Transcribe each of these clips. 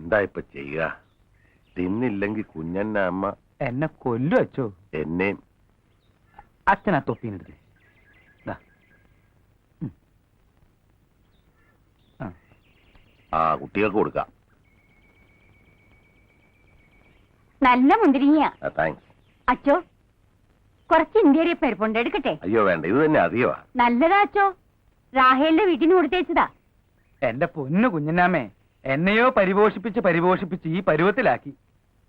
എന്താ ഇപ്പൊ ചെയ്യുക? തിന്നില്ലെങ്കിൽ കുഞ്ഞന്ന അമ്മ എന്നെ കൊല്ലു അച്ചോ. എന്നെയും. അച്ഛനാ തൊപ്പീനെടുത്ത്. ആ കുട്ടികൾക്ക് കൊടുക്കാം. നല്ല മുന്തിരിങ്ങ. താങ്ക്സ്. അച്ചോ കുറച്ച് ഇന്ത്യയുടെ പരിപ്പുണ്ട്, എടുക്കട്ടെ? അയ്യോ വേണ്ട, ഇത് തന്നെ അധികമാ. നല്ലതാ അച്ചോ, റാഹേലിന്റെ വീട്ടിന് കൊടുത്തേച്ചതാ. എന്റെ പൊന്നു കുഞ്ഞനാമേ, എന്നെയോ പരിപോഷിപ്പിച്ച് ഈ പരുവത്തിലാക്കി.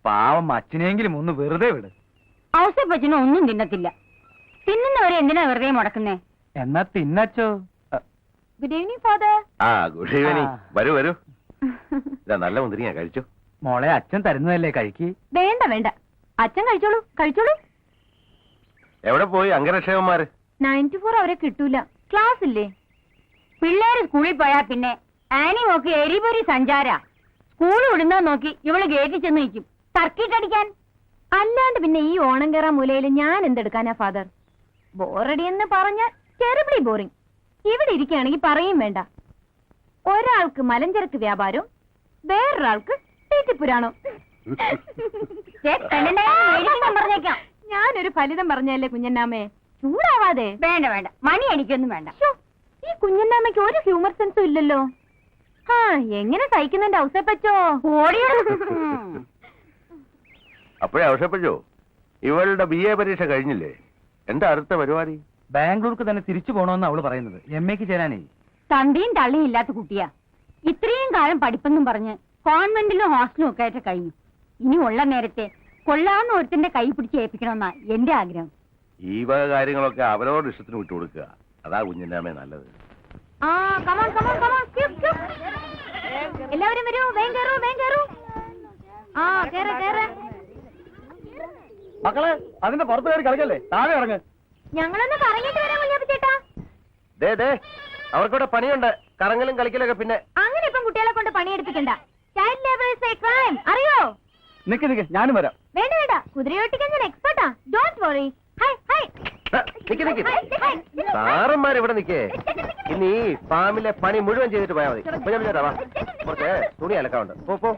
പാവം അച്ഛനെങ്കിലും ഒന്ന് വെറുതെ വിട്. ഔസേപ്പച്ചനും ഒന്നും തിന്നത്തില്ല. തിന്നുന്നവരെ എന്തിനാ വെറുതെ മുടക്കുന്നേ? എന്നാ തിന്നച്ചോ. Good evening father. ആ ഗുഡ് ഈവനിങ്. വരൂ വരൂ. ഇതാ നല്ല മുന്തിരിങ്ങ, കഴിച്ചോ. മോളെ അച്ഛൻ തരുന്നതല്ലേ കഴിക്ക്. വേണ്ട വേണ്ട, അച്ഛൻ കഴിച്ചോളൂ കഴിച്ചോളൂ. എവിടെ പോയി അംഗരക്ഷകന്മാര്? 9 to 4 അവരെ കിട്ടൂല, ക്ലാസ് ഇല്ലേ. പിള്ളേര് സ്കൂളിൽ പോയാ പിന്നെ ആനി നോക്കി എരിപൊരി സഞ്ചാര. സ്കൂൾ വിടുന്ന നോക്കി ഇവള് ഗേറ്റിൽ ചെന്ന് നിൽക്കും തർക്കിട്ടടിക്കാൻ. അല്ലാണ്ട് പിന്നെ ഈ ഓണം കയറാൻ മൂലയിൽ ഞാൻ എന്തെടുക്കാനാ ഫാദർ? ബോറടി എന്ന് പറഞ്ഞാൽ ടെറിബിളി ബോറിംഗ്. ഇവിടെ ഇരിക്കുകയാണെങ്കിൽ പറയും വേണ്ട. ഒരാൾക്ക് മലഞ്ചരക്ക് വ്യാപാരം, വേറൊരാൾക്ക് തീറ്റിപ്പുരാണോ. പറഞ്ഞേക്കാം, ഞാനൊരു ഫലിതം പറഞ്ഞല്ലേ കുഞ്ഞന്നാമേ. ചൂടാവാതെ. വേണ്ട വേണ്ട, മണി എനിക്കൊന്നും വേണ്ട. ഈ കുഞ്ഞന്നാമയ്ക്ക് ഒരു ഹ്യൂമർ സെൻസും ഇല്ലല്ലോ. ആ എങ്ങനെ സഹിക്കുന്നുണ്ട് ഔസേപ്പച്ചോ. ഓടിയോ. അപ്പോഴേ ഔസേപ്പച്ചോ, ഇവളുടെ BA പരീക്ഷ കഴിഞ്ഞില്ലേ? എന്താ അടുത്ത പരിപാടി? ബാംഗ്ലൂർക്ക് തന്നെ തിരിച്ചു പോകണമെന്ന് അവള് പറയുന്നത്. MA ചേരാനേ. തന്റെയും തള്ളിയും ഇല്ലാത്ത കുട്ടിയാ. ഇത്രയും കാലം പഠിപ്പെന്നും പറഞ്ഞ് കോൺവെന്റിലും ഹോസ്റ്റലും ഒക്കെ ആയിട്ട് കഴിഞ്ഞു. ഇനി ഉള്ള നേരത്തെ കൊള്ളാവുന്ന ഒരുത്തിന്റെ കൈ പിടിച്ച് ഏൽപ്പിക്കണമെന്നാ എന്റെ ആഗ്രഹം. ഈ വക കാര്യങ്ങളൊക്കെ അവരോട് ഇഷ്ടത്തിന് വിട്ടുകൊടുക്കുക, അതാ കുഞ്ഞിനാമേ നല്ലത്. എല്ലാവരും വരൂ, വേഗം കേറൂ വേഗം കേറൂ. ആ കേറ് കേറ്. മക്കളെ അതിന്റെ പുറത്ത് കയറി കളിക്കല്ലേ, താഴെ ഇറങ്ങ്. ഞങ്ങളൊന്ന് കറങ്ങിട്ട് വരാം കുഞ്ഞാപ്പി ചേട്ടാ. അവർക്കൂടെ പണിയുണ്ട്, കറങ്ങലും കളിക്കലൊക്കെ. പിന്നെ അങ്ങനെ ഇപ്പം കുട്ടികളെ കൊണ്ട് പണിയെടുപ്പിക്കണ്ട. Child labour is a crime, അറിയോ? നിക്ക് ഞാനും വരാം. വേണ്ട വേണ്ട, കുതിരയോട്ടിക്കാൻ ഞാൻ എക്സ്പെർട്ടാ. Don't worry. ഹൈ ഹൈ. സാറന്മാർ ഇവിടെ നിൽക്കേ. ഇനി ഈ ഫാമിലെ പണി മുഴുവൻ ചെയ്തിട്ട് പോയാൽ മതി. ചേട്ടാ വാ, കുറച്ച് തുണി അലക്കാവുണ്ട്. പോ.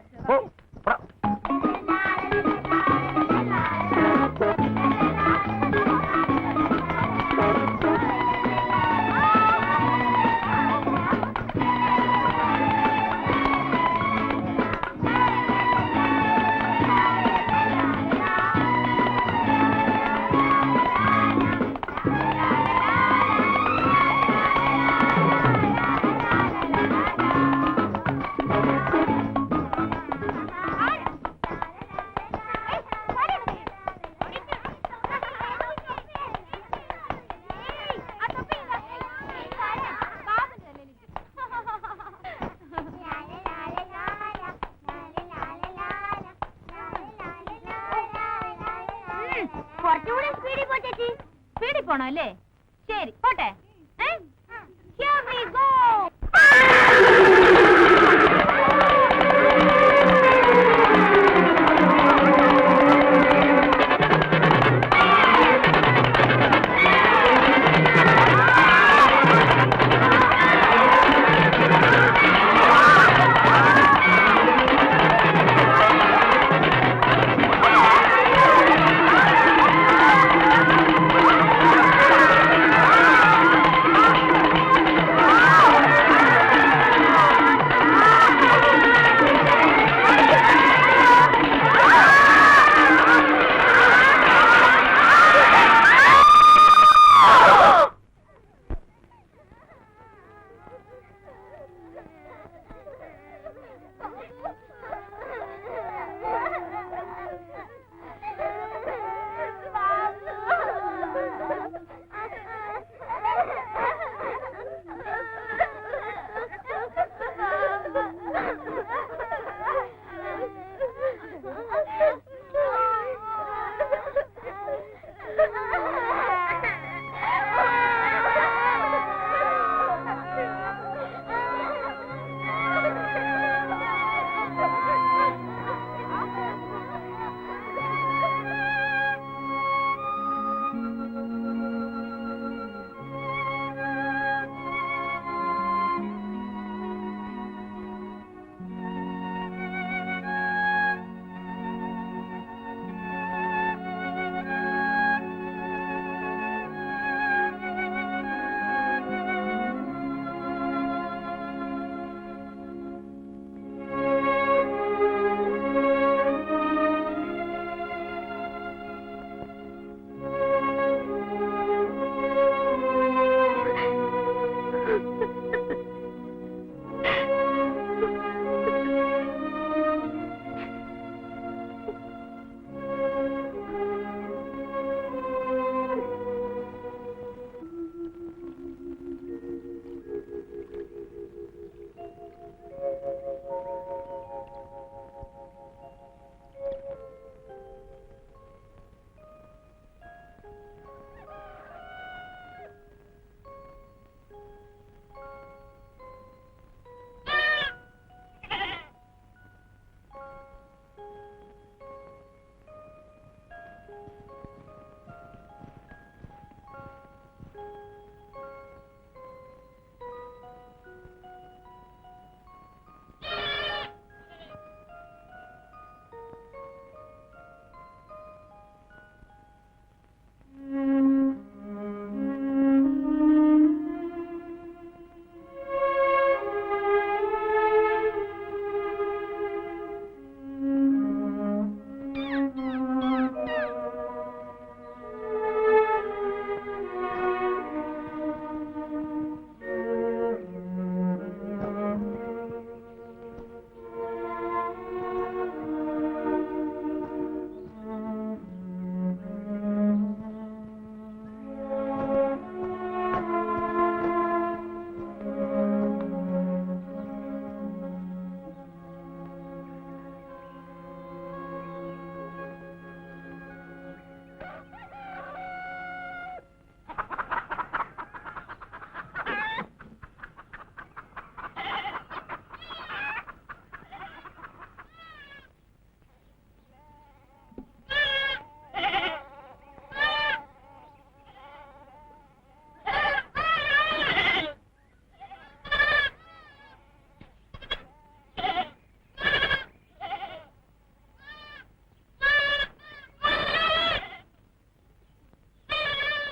കുറച്ചുകൂടി സ്പീഡിൽ പോ ചേച്ചി. സ്പീഡിൽ പോണോ അല്ലേ? ശരി പോട്ടെ. Here we go.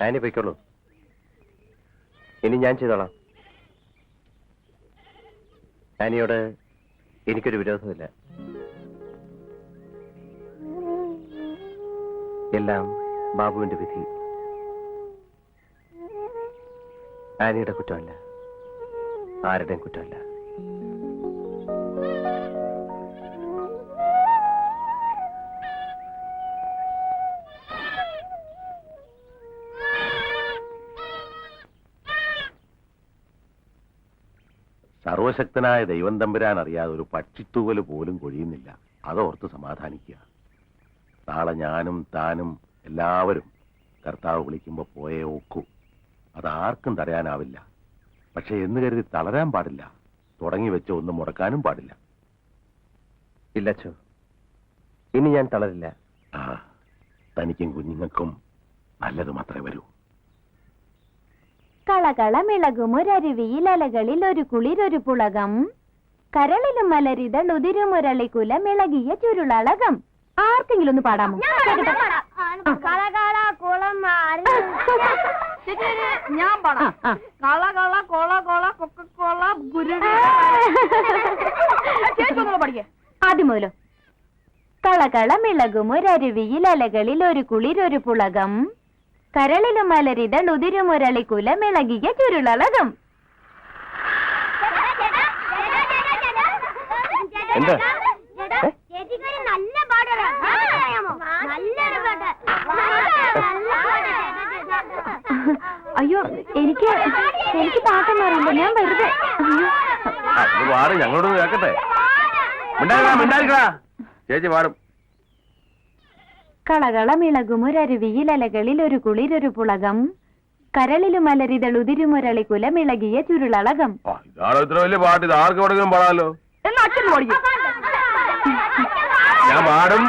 ആനി പൊയ്ക്കോളൂ. ഇനി ഞാൻ ചെയ്തോളാം. ആനിയോട് എനിക്കൊരു വിരോധമില്ല. എല്ലാം ബാബുവിന്റെ വിധി. ആനിയുടെ കുറ്റമല്ല, ആരുടെയും കുറ്റമല്ല. സർവശക്തനായ ദൈവം തമ്പുരാൻ അറിയാതെ ഒരു പക്ഷിത്തൂവല് പോലും കൊഴിയുന്നില്ല. അതോർത്ത് സമാധാനിക്കുക. നാളെ ഞാനും താനും എല്ലാവരും കർത്താവ് വിളിക്കുമ്പോൾ പോയേ ഒക്കൂ. അതാർക്കും തടയാനാവില്ല. പക്ഷെ എന്ന് കരുതി തളരാൻ പാടില്ല. തുടങ്ങി വെച്ച ഒന്നും മുടക്കാനും പാടില്ല. ഇല്ലച്ചോ, ഇനി ഞാൻ തളരില്ല. ആ, തനിക്കും കുഞ്ഞുങ്ങൾക്കും നല്ലത് മാത്രമേ വരൂ. കളകളമിളകുമൊരരുവിയിൽ അലകളിൽ ഒരു കുളിരൊരു പുളകം, കരളിലും മലരിതൾ ഉതിരുമൊരളിക്കുല മിളകിയ ചുരുളളകം. ആർക്കെങ്കിലും ഒന്ന് പാടാമോ? ഞാൻ പാടാം. കള കള കോള കോള കൊക്കക്കോള ഗുരുവി. ചേച്ചി പഠിക്കേ. ആദ്യം മുതലോ. കളകളമിളകുമൊരരുവിയിൽ അലകളിൽ ഒരു കുളിരൊരു പുളകം, കരളിലും മലരിതൾ ഉതിരുമൊരളിക്കുല മിളകിയ ചുരുളളകം. എന്താ? അയ്യോ, എനിക്ക് പാട്ടൊന്നും അറിയില്ല. ഞാൻ വെറുതെ. പാട്, ഞങ്ങളോട് കേൾക്കട്ടെ. മിണ്ടായിരിക്കടാ. ചേച്ചി പാടും. കളകളമിളകുമൊരരുവിയിൽ അലകളിൽ ഒരു കുളിരൊരു പുളകം, കരളിലും മലരിതൾ ഉതിരുമൊരളിക്കുല മിളകിയ ചുരുളളകം. ഇതാണോ ഇത്ര വലിയ പാട്ട്? ഇത് ആർക്ക് എവിടെങ്കിലും പാടാമല്ലോ. എന്നാ അച്ഛൻ പഠിക്കേ. ഞാൻ പാടും.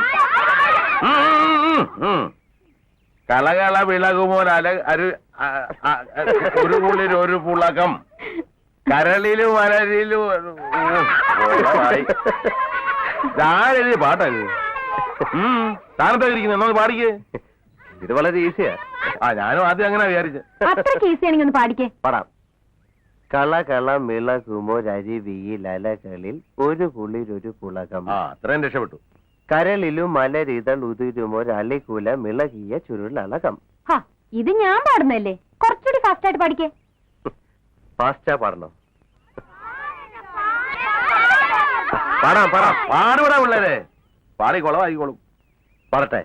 കളകള വിളകുമോരല ഒരു കുളിർ ഒരു പുളകം, കരളിലും മലരിലും. ഇതാരെഴുതിയ പാട്ടത്? താനത്തായിരിക്കുന്നു. എന്നൊന്ന് പാടിക്കേ. ഇത് വളരെ ഈസിയാ. ഞാനും ആദ്യം അങ്ങനെ വിചാരിച്ചു. അത്രയ്ക്ക് ഈസിയാണെങ്കിൽ ഒന്ന് പാടിക്കേ. പാടാം. കളകളമിളകുമൊരരുവിയിൽ അലകളിൽ ഒരു കുളിരൊരു പുളകം, അത്രയും രക്ഷപ്പെട്ടു. കരളിലും മലരിതൾ ഉതിരുമൊരളിക്കുല മിളകിയ ചുരുളളകം. ഇത് ഞാൻ പാടുന്നല്ലേ? കുറച്ചുകൂടി ഫാസ്റ്റ് ആയിട്ട് പാടിക്കേ. ഫാസ്റ്റാ പാടണോ? പാടാം പാടാം. പാടുപെടാ പിള്ളേരെ. പാടി കുളമായിക്കോളും. പാടട്ടെ.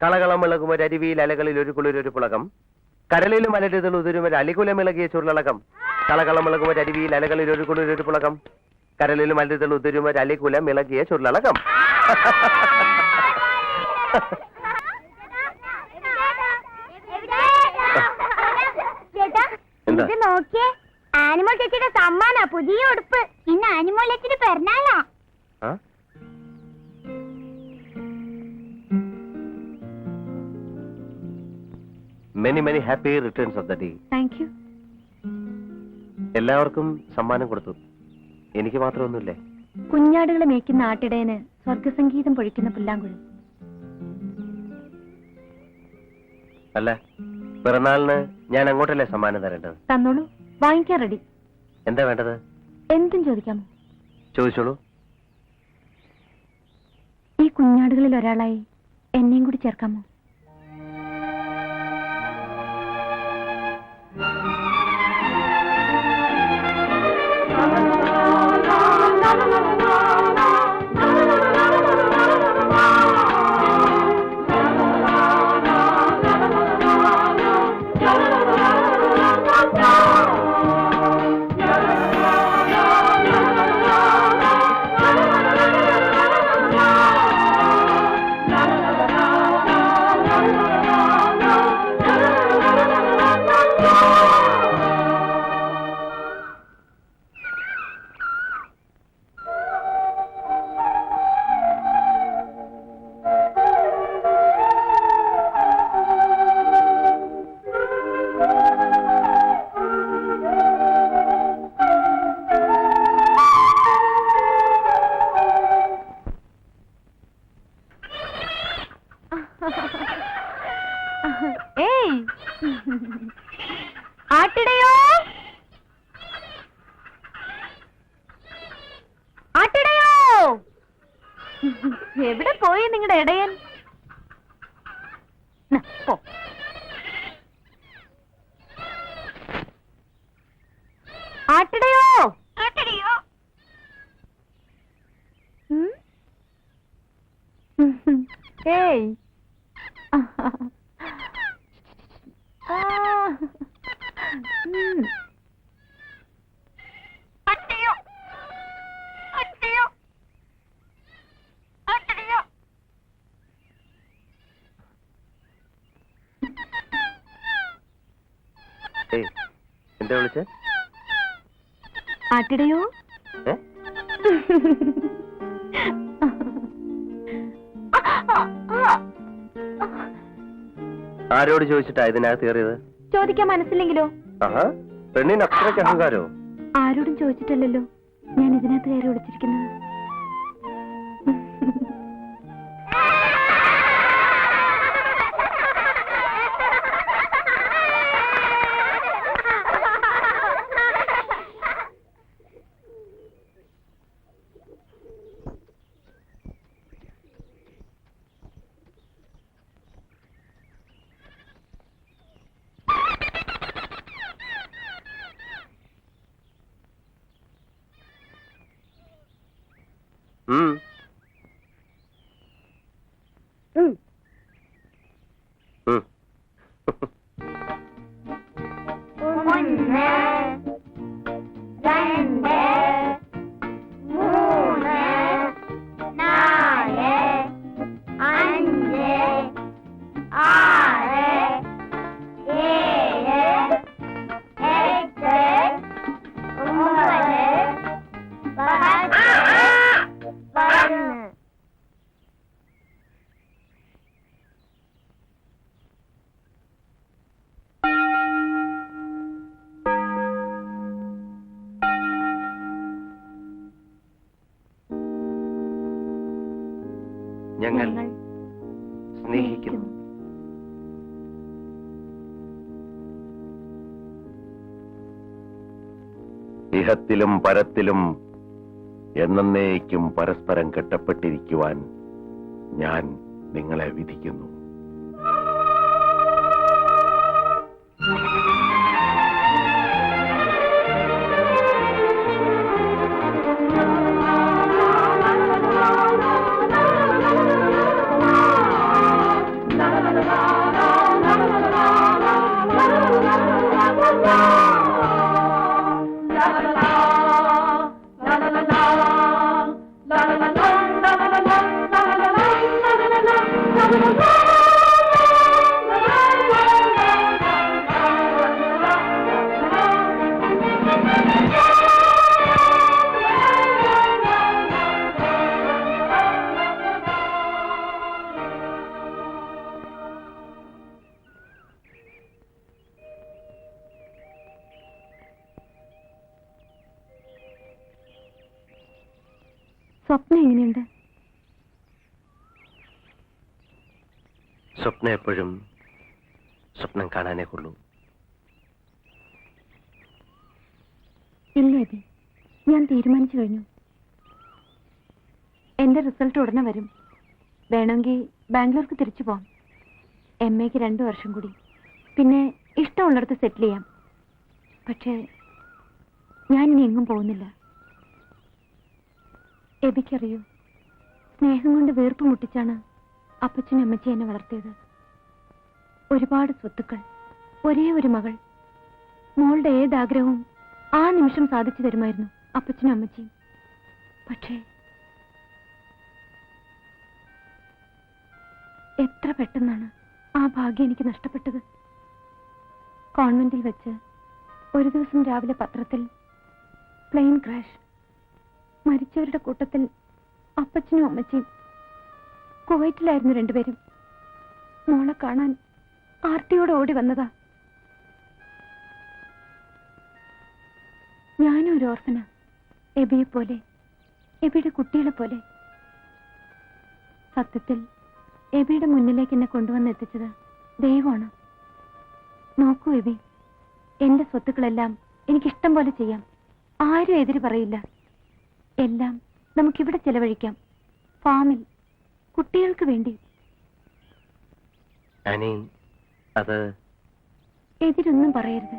കളകളമിളകുമൊരരുവിയിൽ അലകളിൽ ഒരു കുളിരൊരു പുളകം, കരളിലും മലരിതൾ ഉതിരുമൊരളിക്കുല മിളകിയ ചുരുളളകം. കളകളമിളകുമൊരരുവിയിൽ അലകളിൽ ഒരു കുളിരൊരു പുളകം, കരളിലും മലരിതൾ ഉതിരുമൊരളിക്കുല മിളകിയ ചുരുളളകം. ഇത് നോക്കിയേ, ആനിമൽ ചേച്ചിയുടെ സമ്മാനാ പുതിയ ഉടുപ്പ്. ഇന്ന് ആനിമൽ ചേച്ചിയുടെ പിറന്നാളാ. Many many happy returns of the day. Thank you. എല്ലാവർക്കും സമ്മാനം കൊടുത്തു. എനിക്ക് മാത്രമൊന്നുമില്ലേ? കുഞ്ഞാടുകളെ മേയ്ക്കുന്ന ആട്ടിടയന് സ്വർഗസംഗീതം പൊഴിക്കുന്ന പുല്ലാങ്കുഴൽ. അല്ല, പിറന്നാളിന് ഞാൻ അങ്ങോട്ടല്ലേ സമ്മാനം തരേണ്ടത്? തന്നോളൂ, വാങ്ങിക്കാൻ റെഡി. എന്താ വേണ്ടത്? എന്തും ചോദിക്കാമോ? ചോദിച്ചോളൂ. ഈ കുഞ്ഞാടുകളിൽ ഒരാളായി എന്നെയും കൂടി ചേർക്കാമോ? ആട്ടിടയോ ആട്ടിടയോ. എവിടെ പോയി നിങ്ങളുടെ ഇടയൻ? പോ. ആട്ടിടയോ ആട്ടിടയോ. ഏയ് അട്ടിയോ അട്ടിയോ അട്ടിയോ. എന്താ വിളിച്ചേ? ആട്ടിടയോ. ഏ? ആരോട് ചോദിച്ചിട്ടാ ഇതിനകത്ത് കയറിയത്? ചോദിക്കാൻ മനസ്സില്ലെങ്കിലോ? ആഹാ, പെണ്ണിന് അത്രയ്ക്ക് അഹങ്കാരോ? ആരോടും ചോദിച്ചിട്ടല്ലല്ലോ ഞാൻ ഇതിനകത്ത് കയറി വിളിച്ചിരിക്കുന്നത്. ഞങ്ങൾ സ്നേഹിക്കുന്നു. ഇഹത്തിലും പരത്തിലും എന്നേക്കും പരസ്പരം കെട്ടപ്പെട്ടിരിക്കുവാൻ ഞാൻ നിങ്ങളെ വിധിക്കുന്നു. സ്വപ്നം എങ്ങനെയുണ്ട്? സ്വപ്നം എപ്പോഴും സ്വപ്നം കാണാനേ കൊള്ളൂ. ഇല്ല അബി, ഞാൻ തീരുമാനിച്ചു കഴിഞ്ഞു. എന്റെ റിസൾട്ട് ഉടനെ വരും. വേണമെങ്കിൽ ബാംഗ്ലൂർക്ക് തിരിച്ചു പോവാം. MA 2 വർഷം കൂടി, പിന്നെ ഇഷ്ടമുള്ളിടത്ത് സെറ്റിൽ ചെയ്യാം. പക്ഷേ ഞാനിനി എങ്ങും പോകുന്നില്ല. എബിക്കറിയോ, സ്നേഹം കൊണ്ട് വീർപ്പ് മുട്ടിച്ചാണ് അപ്പച്ചനും അമ്മച്ചി എന്നെ വളർത്തിയത്. ഒരുപാട് സ്വത്തുക്കൾ, ഒരേ ഒരു മകൾ. മോളുടെ ഏതാഗ്രഹവും ആ നിമിഷം സാധിച്ചു തരുമായിരുന്നു അപ്പച്ചനും അമ്മച്ചിയും. പക്ഷേ എത്ര പെട്ടെന്നാണ് ആ ഭാഗ്യം എനിക്ക് നഷ്ടപ്പെട്ടത്. കോൺവെന്റിൽ വെച്ച് ഒരു ദിവസം രാവിലെ പത്രത്തിൽ പ്ലെയിൻ ക്രാഷ്. മരിച്ചവരുടെ കൂട്ടത്തിൽ അപ്പച്ചനും അമ്മച്ചിയും. കുവൈറ്റിലായിരുന്നു രണ്ടുപേരും. മോളെ കാണാൻ ആർത്തിയോടെ ഓടി വന്നതാ. ഞാനും ഒരു ഓർഫനാ, എബിയെ പോലെ, എബിയുടെ കുട്ടികളെ പോലെ. സത്യത്തിൽ എബിയുടെ മുന്നിലേക്ക് എന്നെ കൊണ്ടുവന്നെത്തിച്ചത് ദൈവമാണ്. നോക്കൂ എബി, എന്റെ സ്വത്തുക്കളെല്ലാം എനിക്കിഷ്ടം പോലെ ചെയ്യാം. ആരും എതിര് പറയില്ല. എല്ലാം നമുക്കിവിടെ ചെലവഴിക്കാം. ഫാമിൽ, കുട്ടികൾക്ക് വേണ്ടി. ആനി, അത് എതിരൊന്നും പറയരുത്.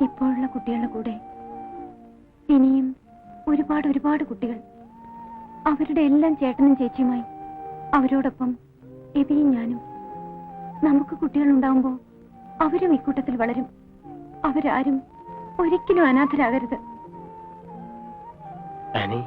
ഇപ്പോഴുള്ള കുട്ടികളുടെ കൂടെ ഇനിയും ഒരുപാട് ഒരുപാട് കുട്ടികൾ. അവരുടെ എല്ലാം ചേട്ടനും ചേച്ചിയുമായി. അവരോടൊപ്പം എബിയും ഞാനും. നമുക്ക് കുട്ടികളുണ്ടാവുമ്പോ അവരും ഇക്കൂട്ടത്തിൽ വളരും. അവരാരും ഒരിക്കലും അനാഥരാകരുത്. ആനി,